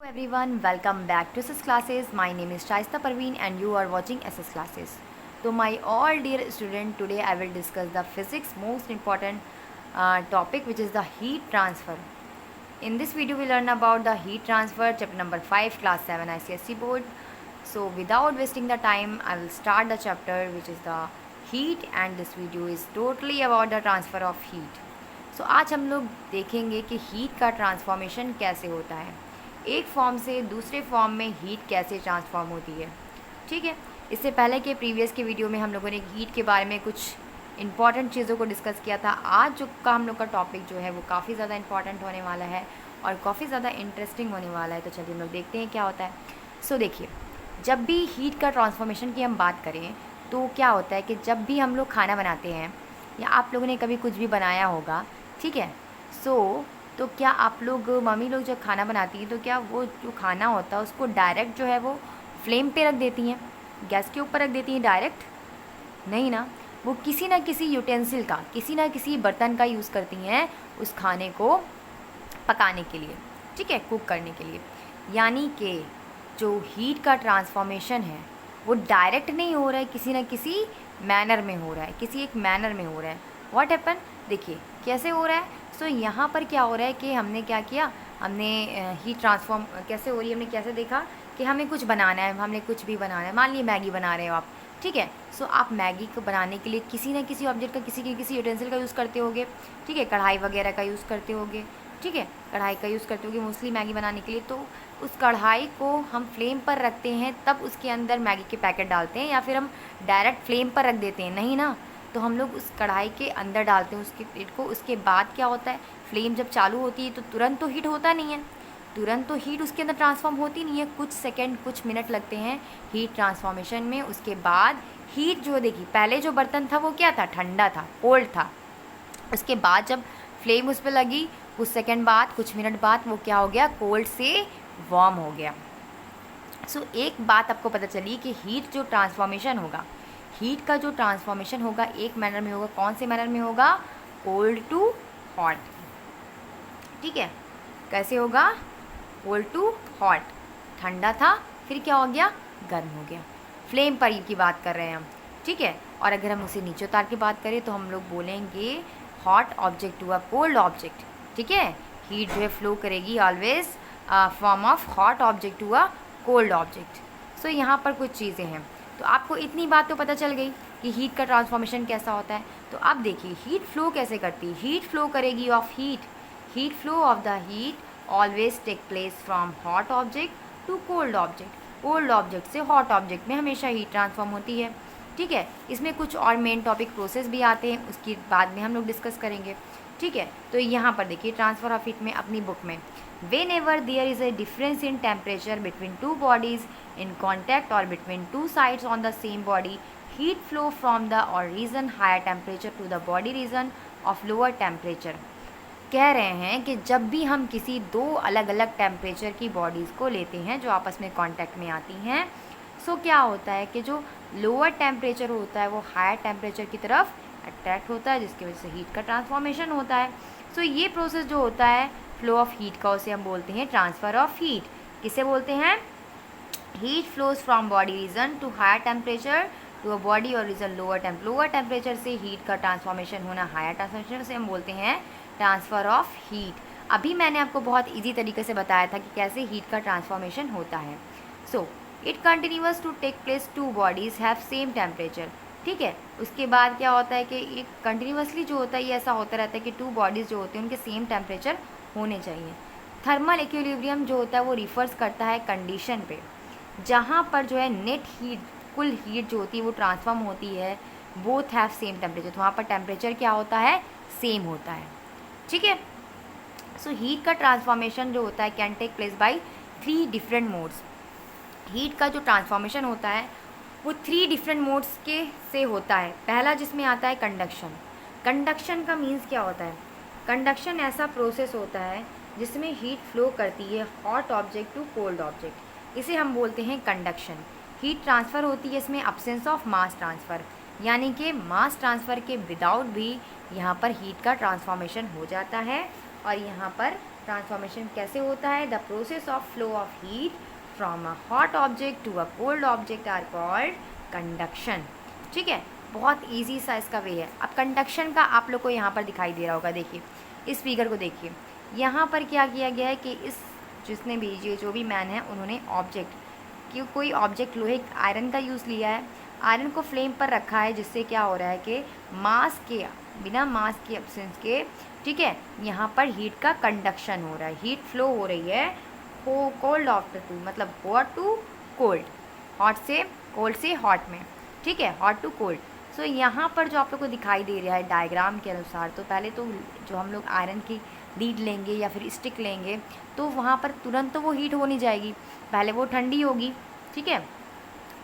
Hello everyone, welcome back to SS classes. My name is Shaista Parveen and you are watching SS classes. So my all dear student, today I will discuss the physics most important topic, which is the heat transfer. In this video we learn about the heat transfer, chapter number 5, class 7 ICSE board. So without wasting the time, I will start the chapter, which is the heat, and this video is totally about the transfer of heat. So आज हम लोग देखेंगे कि heat का transformation कैसे होता है, एक फॉर्म से दूसरे फॉर्म में हीट कैसे ट्रांसफॉर्म होती है। ठीक है, इससे पहले के प्रीवियस के वीडियो में हम लोगों ने हीट के बारे में कुछ इंपॉर्टेंट चीज़ों को डिस्कस किया था। आज जो का हम लोग का टॉपिक जो है वो काफ़ी ज़्यादा इंपॉर्टेंट होने वाला है और काफ़ी ज़्यादा इंटरेस्टिंग होने वाला है। तो चलिए हम लोग देखते हैं क्या होता है। सो देखिए, जब भी हीट का ट्रांसफॉर्मेशन की हम बात करें तो क्या होता है कि जब भी हम लोग खाना बनाते हैं या आप लोगों ने कभी कुछ भी बनाया होगा, ठीक है, तो क्या आप लोग, मम्मी लोग जब खाना बनाती हैं तो क्या वो जो खाना होता है उसको डायरेक्ट जो है वो फ्लेम पे रख देती हैं, गैस के ऊपर रख देती हैं? डायरेक्ट नहीं ना, वो किसी ना किसी यूटेंसिल का, किसी ना किसी बर्तन का यूज़ करती हैं उस खाने को पकाने के लिए, ठीक है, कुक करने के लिए। यानी कि जो हीट का ट्रांसफॉर्मेशन है वो डायरेक्ट नहीं हो रहा है, किसी ना किसी मैनर में हो रहा है, किसी एक मैनर में हो रहा है। व्हाट हैपन, देखिए कैसे हो रहा है। सो यहाँ पर क्या हो रहा है कि हमने क्या किया, हमने हीट ट्रांसफॉर्म कैसे हो रही है, हमने कैसे देखा कि हमें कुछ बनाना है, हमने कुछ भी बनाना है। मान लीजिए मैगी बना रहे हो आप, ठीक है। सो आप मैगी को बनाने के लिए किसी ना किसी ऑब्जेक्ट का, किसी यूटेंसिल का यूज़ करते होगे, ठीक है, कढ़ाई वगैरह का यूज़ करते होगे, ठीक है, कढ़ाई का यूज़ करते होगे मोस्टली मैगी बनाने के लिए। तो उस कढ़ाई को हम फ्लेम पर रखते हैं, तब उसके अंदर मैगी के पैकेट डालते हैं, या फिर हम डायरेक्ट फ्लेम पर रख देते हैं? नहीं ना, तो हम लोग उस कढ़ाई के अंदर डालते हैं उसके प्लेट को। उसके बाद क्या होता है, फ्लेम जब चालू होती है तो तुरंत तो हीट होता नहीं है, तुरंत तो हीट उसके अंदर ट्रांसफॉर्म होती नहीं है, कुछ सेकंड, कुछ मिनट लगते हैं हीट ट्रांसफॉर्मेशन में। उसके बाद हीट जो, देखिए पहले जो बर्तन था वो क्या था, ठंडा था, कोल्ड था। उसके बाद जब फ्लेम उस पर लगी, कुछ सेकंड बाद, कुछ मिनट बाद वो क्या हो गया, कोल्ड से वार्म हो गया। सो एक बात आपको पता चली कि हीट जो ट्रांसफॉर्मेशन होगा, हीट का जो ट्रांसफॉर्मेशन होगा एक मैनर में होगा। कौन से मैनर में होगा? कोल्ड टू हॉट, ठीक है। कैसे होगा? कोल्ड टू हॉट, ठंडा था फिर क्या हो गया, गर्म हो गया। फ्लेम पर की बात कर रहे हैं हम, ठीक है। और अगर हम उसे नीचे उतार के बात करें तो हम लोग बोलेंगे hot object to a cold object, ठीक है। हीट जो है फ्लो करेगी always from of hot object to a cold object. So यहाँ पर कुछ चीज़ें हैं, तो आपको इतनी बात तो पता चल गई कि हीट का ट्रांसफॉर्मेशन कैसा होता है। तो अब देखिए हीट फ्लो कैसे करती है। हीट फ्लो करेगी of heat flow of the heat always take place from hot object to cold object. Cold object से हॉट ऑब्जेक्ट में हमेशा हीट ट्रांसफॉर्म होती है, ठीक है। इसमें कुछ और मेन टॉपिक प्रोसेस भी आते हैं, उसकी बाद में हम लोग डिस्कस करेंगे, ठीक है। तो यहाँ पर देखिए ट्रांसफर ऑफ हीट में अपनी बुक में, whenever there is a difference in temperature between two bodies in contact or between two sides on the same body, heat flow from the or region higher temperature to the body region of lower temperature। कह रहे हैं कि जब भी हम किसी दो अलग अलग टेम्परेचर की बॉडीज़ को लेते हैं जो आपस में कांटेक्ट में आती हैं, सो क्या होता है कि जो लोअर टेम्परेचर होता है वो हायर टेम्परेचर की तरफ अट्रैक्ट होता है, जिसकी वजह से हीट का ट्रांसफॉर्मेशन होता है। सो ये प्रोसेस जो होता है फ्लो ऑफ हीट का, उसे हम बोलते हैं ट्रांसफ़र ऑफ हीट। किसे बोलते हैं? Heat flows from body region to higher temperature to a body और रीजन लोअर टेम्परेचर से हीट का ट्रांसफॉर्मेशन होना, हायर ट्रांसफॉर्मेशन से हम बोलते हैं ट्रांसफ़र ऑफ हीट। अभी मैंने आपको बहुत ईजी तरीके से बताया था कि कैसे हीट का ट्रांसफॉर्मेशन होता है। So it continuous to take place, two bodies have same temperature, ठीक है। उसके बाद क्या होता है कि एक कंटिन्यूअसली जो होता है ये ऐसा होता रहता है कि टू बॉडीज़ जो होते हैं उनके सेम टेम्परेचर होने चाहिए। थर्मल इक्विलिब्रियम जो होता है वो रिफर्स करता है कंडीशन पे जहाँ पर जो है नेट हीट, कुल हीट जो होती है वो ट्रांसफॉर्म होती है, बोथ हैव सेम टेम्परेचर, तो वहाँ पर टेम्परेचर क्या होता है, सेम होता है, ठीक है। सो हीट का ट्रांसफॉर्मेशन जो होता है can take place by 3 different modes. Heat का जो ट्रांसफॉर्मेशन होता है वो 3 डिफरेंट मोड्स के से होता है। पहला जिसमें आता है कंडक्शन। कंडक्शन का मीन्स क्या होता है? कंडक्शन ऐसा प्रोसेस होता है जिसमें हीट फ्लो करती है hot object to cold object, इसे हम बोलते हैं कंडक्शन। हीट ट्रांसफ़र होती है इसमें अब्सेंस ऑफ मास ट्रांसफ़र, यानी कि मास ट्रांसफ़र के विदाउट भी यहाँ पर हीट का ट्रांसफॉर्मेशन हो जाता है और यहाँ पर ट्रांसफॉर्मेशन कैसे होता है? The process of flow of heat from a hot object to a cold object are called conduction. ठीक है, बहुत ईजी सा इसका वे है। अब कंडक्शन का आप लोग को यहाँ पर दिखाई दे रहा होगा, देखिए इस फिगर को देखिए। यहाँ पर क्या किया गया है कि इस जिसने भी ये जो भी मैन है उन्होंने ऑब्जेक्ट कि कोई ऑब्जेक्ट लोहे आयरन का यूज़ लिया है, आयरन को फ्लेम पर रखा है, जिससे क्या हो रहा है कि मास के बिना मास के एब्सेंस के, ठीक है, यहाँ पर हीट का कंडक्शन हो रहा है, हीट फ्लो हो रही है कोल्ड आफ्टर टू, मतलब हॉट टू कोल्ड, हॉट से कोल्ड से हॉट में, ठीक है, हॉट टू कोल्ड। सो यहाँ पर जो आप लोग को दिखाई दे रहा है डायग्राम के अनुसार, तो पहले तो जो हम लोग आयरन की लीड लेंगे या फिर स्टिक लेंगे तो वहाँ पर तुरंत तो वो हीट हो नहीं जाएगी, पहले वो ठंडी होगी, ठीक है,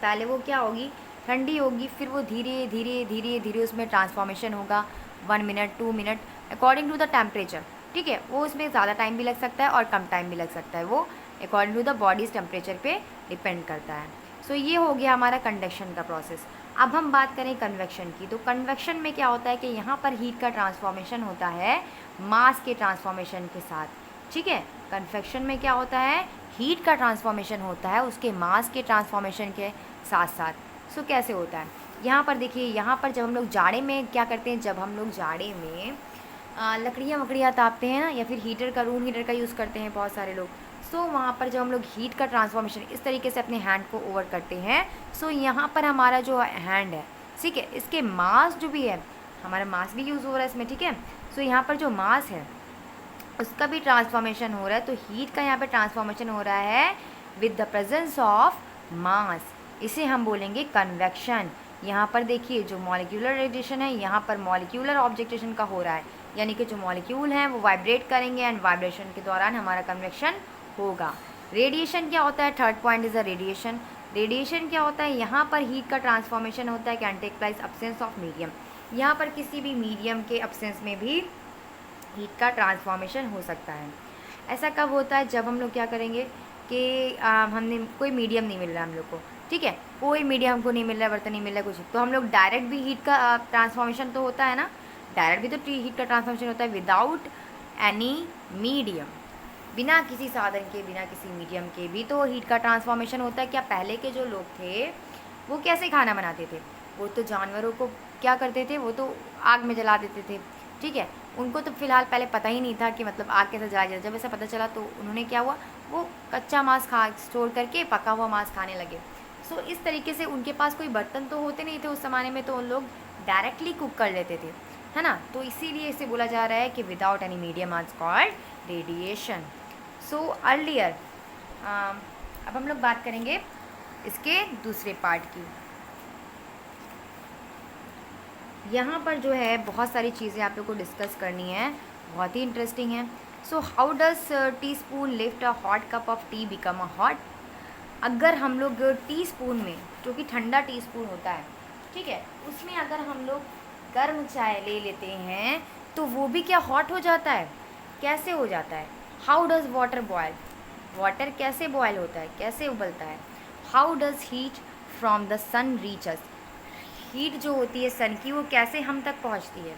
पहले वो क्या होगी, ठंडी होगी, फिर वो धीरे धीरे धीरे धीरे उसमें ट्रांसफॉर्मेशन होगा 1 minute 2 minute according to the temperature, ठीक है, वो उसमें ज़्यादा टाइम भी लग सकता है और कम टाइम भी लग सकता है, वो according to the bodies temperature पे डिपेंड करता है। सो ये हो गया हमारा कंडक्शन का प्रोसेस। अब हम बात करें कन्वेक्शन की, तो कन्वेक्शन में क्या होता है कि यहाँ पर हीट का ट्रांसफॉर्मेशन होता है मास के ट्रांसफॉर्मेशन के साथ, ठीक है, कन्वेक्शन में क्या होता है, हीट का ट्रांसफॉर्मेशन होता है उसके मास के ट्रांसफॉर्मेशन के साथ साथ। सो कैसे होता है, यहाँ पर देखिए, यहाँ पर जब हम लोग जाड़े में क्या करते हैं, जब हम लोग जाड़े में लकड़ियाँ वकड़ियाँ तापते हैं ना, या फिर हीटर का, रूम हीटर का यूज़ करते हैं बहुत सारे लोग। सो वहाँ पर जब हम लोग हीट का ट्रांसफॉर्मेशन इस तरीके से अपने हैंड को ओवर करते हैं, सो यहाँ पर हमारा जो हैंड है, ठीक है, इसके मास जो भी है, हमारा मास भी यूज़ हो रहा है इसमें, ठीक है। सो यहाँ पर जो मास है उसका भी ट्रांसफॉर्मेशन हो रहा है, तो हीट का यहाँ पे ट्रांसफॉर्मेशन हो रहा है with the presence of mass, इसे हम बोलेंगे कन्वेक्शन। यहाँ पर देखिए जो मॉलिक्यूलर रेडिएशन है, यहाँ पर मॉलिक्यूलर ऑब्जेक्टेशन का हो रहा है, यानी कि जो मॉलिक्यूल हैं वो वाइब्रेट करेंगे एंड वाइब्रेशन के दौरान हमारा कन्वेक्शन होगा। रेडिएशन क्या होता है, third point is the radiation. Radiation क्या होता है, यहाँ पर हीट का ट्रांसफॉर्मेशन होता है can take place absence of medium, यहाँ पर किसी भी मीडियम के एब्सेंस में भी हीट का ट्रांसफॉर्मेशन हो सकता है। ऐसा कब होता है, जब हम लोग क्या करेंगे कि हमने कोई मीडियम नहीं मिल रहा हम लोग को, ठीक है, कोई मीडियम हमको नहीं मिल रहा है, बर्तन नहीं मिल रहा है कुछ, तो हम लोग डायरेक्ट भी हीट का ट्रांसफॉर्मेशन तो होता है ना, डायरेक्ट भी तो हीट का ट्रांसफॉर्मेशन होता है विदाउट एनी मीडियम, बिना किसी साधन के, बिना किसी मीडियम के भी तो हीट का ट्रांसफॉर्मेशन होता है। क्या पहले के जो लोग थे वो कैसे खाना बनाते थे, वो तो जानवरों को क्या करते थे, वो तो आग में जला देते थे, ठीक है, उनको तो फ़िलहाल पहले पता ही नहीं था कि मतलब आग कैसे जलाया जाए, जब ऐसा पता चला तो उन्होंने क्या हुआ, वो कच्चा मांस स्टोर करके पका हुआ मांस खाने लगे। सो इस तरीके से उनके पास कोई बर्तन तो होते नहीं थे उस ज़माने में, तो उन लोग डायरेक्टली कुक कर लेते थे, है ना, तो इसीलिए इसे बोला जा रहा है कि विदाउट एनी मीडियम आज कॉल्ड रेडिएशन। सो अर्लियर, अब हम लोग बात करेंगे इसके दूसरे पार्ट की। यहाँ पर जो है बहुत सारी चीज़ें आप लोग को डिस्कस करनी है, बहुत ही इंटरेस्टिंग है। So how does tea spoon lift a hot cup of T become a hot. अगर हम लोग टी स्पून में, जो कि ठंडा टी स्पून होता है, ठीक है, उसमें अगर हम लोग गर्म चाय ले लेते हैं तो वो भी क्या हॉट हो जाता है, कैसे हो जाता है। How does water boil, water कैसे बॉयल होता है, कैसे उबलता है। How does heat from the sun reach us, heat जो होती है सन की वो कैसे हम तक पहुंचती है।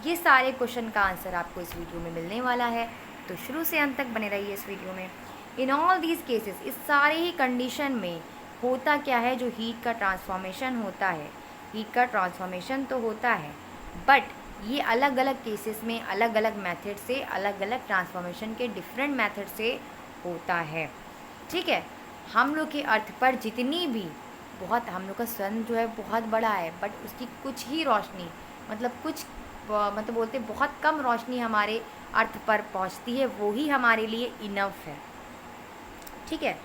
ये सारे क्वेश्चन का आंसर आपको इस वीडियो में मिलने वाला है, तो शुरू से अंत तक बने रहिए इस वीडियो में। इन ऑल दीज केसेस, इस सारे ही कंडीशन में होता क्या है, जो हीट का ट्रांसफॉर्मेशन होता है, हीट का ट्रांसफॉर्मेशन तो होता है, बट ये अलग अलग केसेस में अलग अलग मेथड से, अलग अलग ट्रांसफॉर्मेशन के डिफरेंट मेथड से होता है, ठीक है। हम लोग के अर्थ पर जितनी भी, बहुत, हम लोग का सन जो है बहुत बड़ा है, बट उसकी कुछ ही रोशनी, मतलब कुछ, मतलब बोलते बहुत कम रोशनी हमारे अर्थ पर पहुंचती है, वो ही हमारे लिए इनफ है, ठीक है,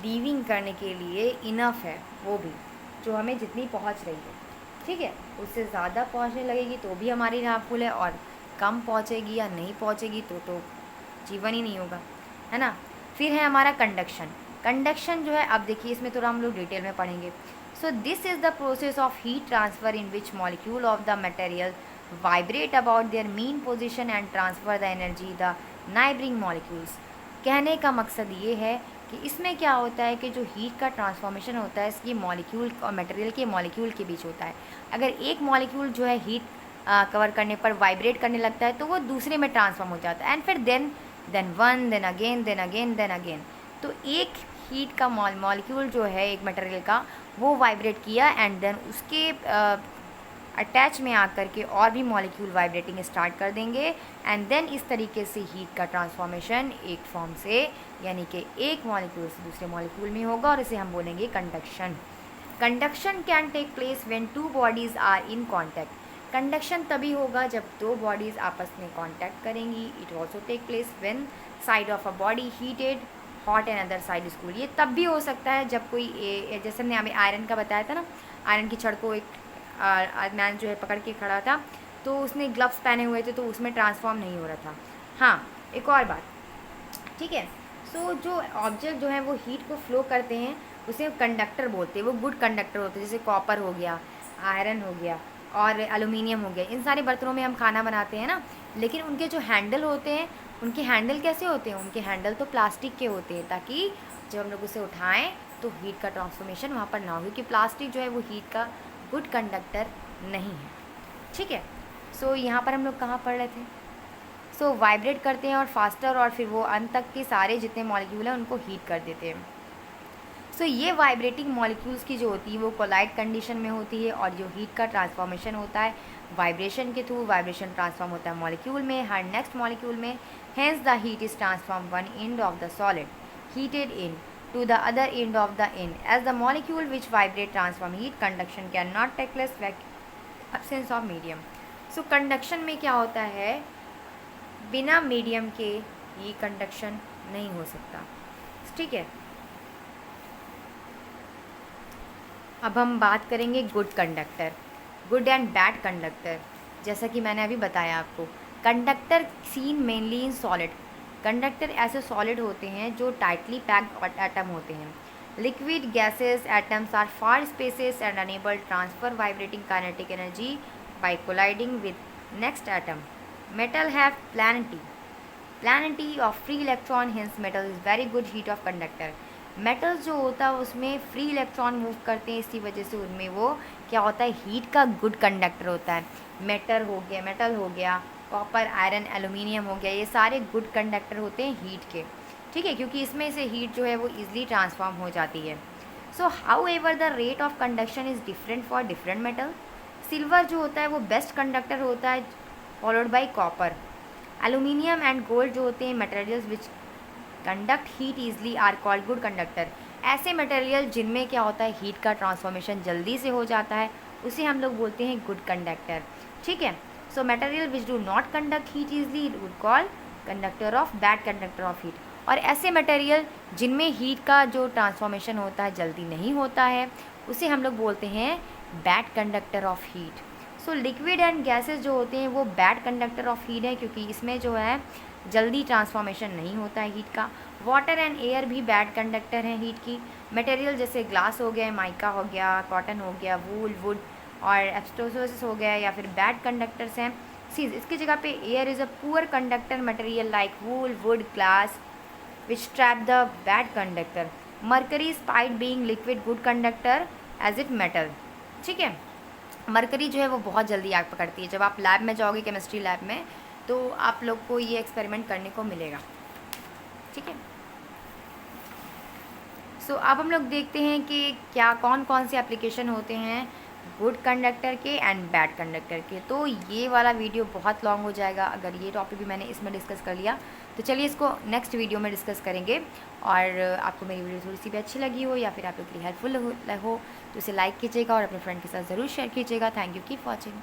लिविंग करने के लिए इनफ है वो भी, जो हमें जितनी पहुंच रही है, ठीक है, उससे ज़्यादा पहुंचने लगेगी तो भी हमारे लिए हार्मफुल है, और कम पहुंचेगी या नहीं पहुंचेगी तो जीवन ही नहीं होगा, है ना। फिर है हमारा कंडक्शन। कंडक्शन जो है, अब देखिए इसमें थोड़ा हम लोग डिटेल में पढ़ेंगे। So this is the process of heat transfer in which molecule of the material vibrate about their mean position and transfer the energy the neighbouring molecules. कहने का मकसद ये है कि इसमें क्या होता है कि जो हीट का ट्रांसफॉर्मेशन होता है इसकी मॉलिक्यूल और मटेरियल के मॉलिक्यूल के बीच होता है। अगर एक मॉलिक्यूल जो है हीट कवर करने पर वाइब्रेट करने लगता है तो वो दूसरे में ट्रांसफॉर्म हो जाता है, एंड फिर then then 1, then again, then again, then again. तो एक हीट का मॉलिक्यूल जो है एक मटेरियल का, वो वाइब्रेट किया एंड देन उसके अटैच में आकर के और भी मॉलिक्यूल वाइब्रेटिंग स्टार्ट कर देंगे एंड देन इस तरीके से हीट का ट्रांसफॉर्मेशन एक फॉर्म से यानी कि एक मॉलिक्यूल से दूसरे मॉलिक्यूल में होगा और इसे हम बोलेंगे conduction. Conduction can take place when two bodies are in contact. Conduction तभी होगा जब दो बॉडीज़ आपस में कॉन्टैक्ट करेंगी। It also take place when side of a body heated hot and other side is cooled. ये तब भी हो सकता है जब कोई जैसे हमने अभी आयरन का बताया था ना, आयरन की छड़ को एक मैन जो है पकड़ के खड़ा था, तो उसने ग्लव्स पहने हुए थे तो उसमें ट्रांसफॉर्म नहीं हो रहा था। हाँ, एक और बात, ठीक है। सो जो ऑब्जेक्ट जो है वो हीट को फ्लो करते हैं उसे कंडक्टर बोलते हैं, वो गुड कंडक्टर होते हैं। जैसे कॉपर हो गया, आयरन हो गया और एलुमिनियम हो गया। इन सारे बर्तनों में हम खाना बनाते हैं ना, लेकिन उनके जो हैंडल होते हैं, उनके हैंडल कैसे होते हैं? उनके हैंडल तो प्लास्टिक के होते हैं, ताकि जब हम लोग उसे उठाएं तो हीट का ट्रांसफॉर्मेशन वहाँ पर ना हो, क्योंकि प्लास्टिक जो है वो हीट का गुड कंडक्टर नहीं है, ठीक है। सो यहाँ पर हम लोग कहाँ पढ़ रहे थे? सो वाइब्रेट करते हैं और फास्टर, और फिर वो अंत तक के सारे जितने मॉलिक्यूल हैं उनको हीट कर देते हैं। सो ये वाइब्रेटिंग मॉलिक्यूल्स की जो होती है वो कोलाइड कंडीशन में होती है, और जो हीट का ट्रांसफॉर्मेशन होता है वाइब्रेशन के थ्रू, वाइब्रेशन ट्रांसफॉर्म होता है मॉलिक्यूल में, हर नेक्स्ट मॉलिक्यूल में। Hence the heat is transform one end of the solid heated in to the other end of the end. As the molecule which vibrate transform heat, conduction cannot take place absence of medium. So conduction में क्या होता है? बिना medium के ये conduction नहीं हो सकता, ठीक है। अब हम बात करेंगे good conductor, good and bad conductor. जैसा कि मैंने अभी बताया आपको, conductor seen mainly in solid. Conductor ऐसे सॉलिड होते हैं जो टाइटली पैक्ड एटम होते हैं। Liquid gases atoms are far spaces and enable transfer vibrating kinetic energy by colliding with next atom. Metal have plenty of free electron, hence metal is very good heat of conductor. Metals जो होता है उसमें free electron move करते हैं, इसी वजह से उनमें वो क्या होता है? हीट का गुड कंडक्टर होता है। मेटल हो गया, कॉपर, आयरन, एलुमिनियम हो गया, ये सारे गुड कंडक्टर होते हैं हीट के, ठीक है, क्योंकि इसमें से हीट जो है वो ईजिली ट्रांसफॉर्म हो जाती है। So however the rate of conduction is different for different metal. Silver जो होता है वो बेस्ट कंडक्टर होता है, followed by copper. Aluminium and gold जो होते हैं materials which conduct heat easily are called good conductor. ऐसे मटेरियल जिनमें क्या होता है? हीट का ट्रांसफॉर्मेशन जल्दी से हो जाता है, उसे हम लोग बोलते हैं गुड कंडक्टर, ठीक है। So material which do not conduct heat easily would call conductor of bad conductor of heat. और ऐसे मटेरियल जिनमें हीट का जो ट्रांसफॉर्मेशन होता है जल्दी नहीं होता है, उसे हम लोग बोलते हैं bad conductor of heat. So liquid and gases जो होते हैं वो बैड कंडक्टर ऑफ हीट है, क्योंकि इसमें जो है जल्दी ट्रांसफॉर्मेशन नहीं होता है हीट का। वाटर एंड एयर भी बैड कंडक्टर हैं हीट की। मटेरियल जैसे ग्लास हो गया, माइका हो गया, कॉटन हो गया, वूल, वुड और एब्स्टोसिस हो गया, या फिर बैड कंडक्टर्स हैं। सीज इसकी जगह पे air is a poor conductor material like wool, wood, glass which trap the bad conductor. Mercury spite being liquid good conductor as it metal, ठीक है। मरकरी जो है वो बहुत जल्दी आग पकड़ती है। जब आप लैब में जाओगे, केमिस्ट्री लैब में, तो आप लोग को ये एक्सपेरिमेंट करने को मिलेगा, ठीक है। सो अब हम लोग देखते हैं कि क्या कौन कौन से एप्लीकेशन होते हैं गुड कंडक्टर के एंड बैड कंडक्टर के। तो ये वाला वीडियो बहुत लॉन्ग हो जाएगा अगर ये टॉपिक भी मैंने इसमें डिस्कस कर लिया, तो चलिए इसको नेक्स्ट वीडियो में डिस्कस करेंगे। और आपको मेरी वीडियो थोड़ी सी भी अच्छी लगी हो या फिर आप लोग के लिए हेल्पफुल हो तो इसे लाइक कीजिएगा और अपने फ्रेंड के साथ ज़रूर शेयर कीजिएगा। Thank you, keep watching.